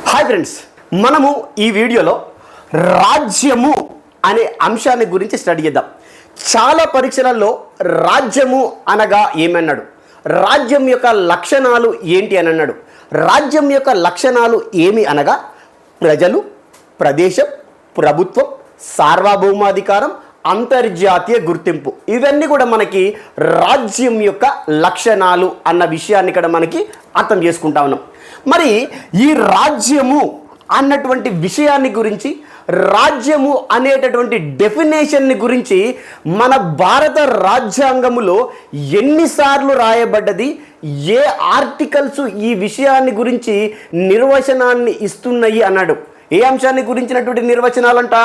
Hi friends, మనము ఈ వీడియోలో రాజ్యము అనే అంశాన్ని గురించి స్టడీ చేద్దాం. చాలా పరీక్షలలో రాజ్యము అనగా ఏమన్నాడు, రాజ్యం యొక్క లక్షణాలు ఏంటి అని అన్నాడు. రాజ్యం యొక్క లక్షణాలు ఏమి అనగా ప్రజలు, ప్రదేశం, ప్రభుత్వం, సార్వభౌమాధికారం, అంతర్జాతీయ గుర్తింపు. ఇవన్నీ కూడా మనకి రాజ్యం యొక్క లక్షణాలు అన్న విషయాన్ని ఇక్కడ మనకి అర్థం చేసుకుంటా ఉన్నాం. మరి ఈ రాజ్యము అన్నటువంటి విషయాన్ని గురించి, రాజ్యము అనేటటువంటి డెఫినేషన్ని గురించి మన భారత రాజ్యాంగములో ఎన్నిసార్లు రాయబడ్డది, ఏ ఆర్టికల్స్ ఈ విషయాన్ని గురించి నిర్వచనాన్ని ఇస్తున్నాయి అన్నాడు. ఏ అంశాన్ని గురించినటువంటి నిర్వచనాలంట?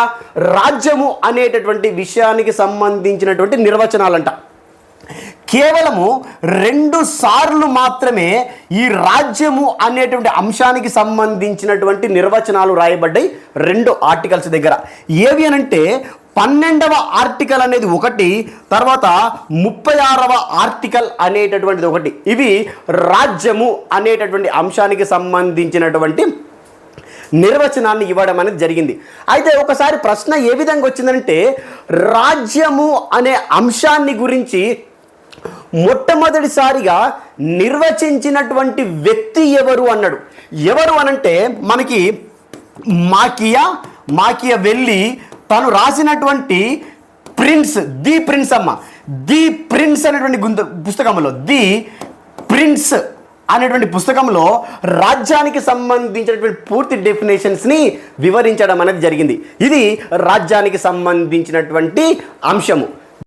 రాజ్యము అనేటటువంటి విషయానికి సంబంధించినటువంటి నిర్వచనాలంట. కేవలము 2 సార్లు మాత్రమే ఈ రాజ్యము అనేటువంటి అంశానికి సంబంధించినటువంటి నిర్వచనాలు రాయబడ్డాయి 2 ఆర్టికల్స్ దగ్గర. ఏవి అనంటే 12వ ఆర్టికల్ అనేది ఒకటి, తర్వాత 36వ ఆర్టికల్ అనేటటువంటిది ఒకటి. ఇవి రాజ్యము అనేటటువంటి అంశానికి సంబంధించినటువంటి నిర్వచనాన్ని ఇవ్వడం అనేది జరిగింది. అయితే ఒకసారి ప్రశ్న ఏ విధంగా వచ్చిందంటే, రాజ్యము అనే అంశాన్ని గురించి మొట్టమొదటిసారిగా నిర్వచించినటువంటి వ్యక్తి ఎవరు అన్నాడు. ఎవరు అనంటే మనకి మాకియావెల్లి తను రాసినటువంటి ది ప్రిన్స్ అనేటువంటి పుస్తకంలో, ది ప్రిన్స్ అనేటువంటి పుస్తకంలో రాజ్యానికి సంబంధించినటువంటి పూర్తి డెఫినేషన్స్ని వివరించడం అనేది జరిగింది. ఇది రాజ్యానికి సంబంధించినటువంటి అంశము.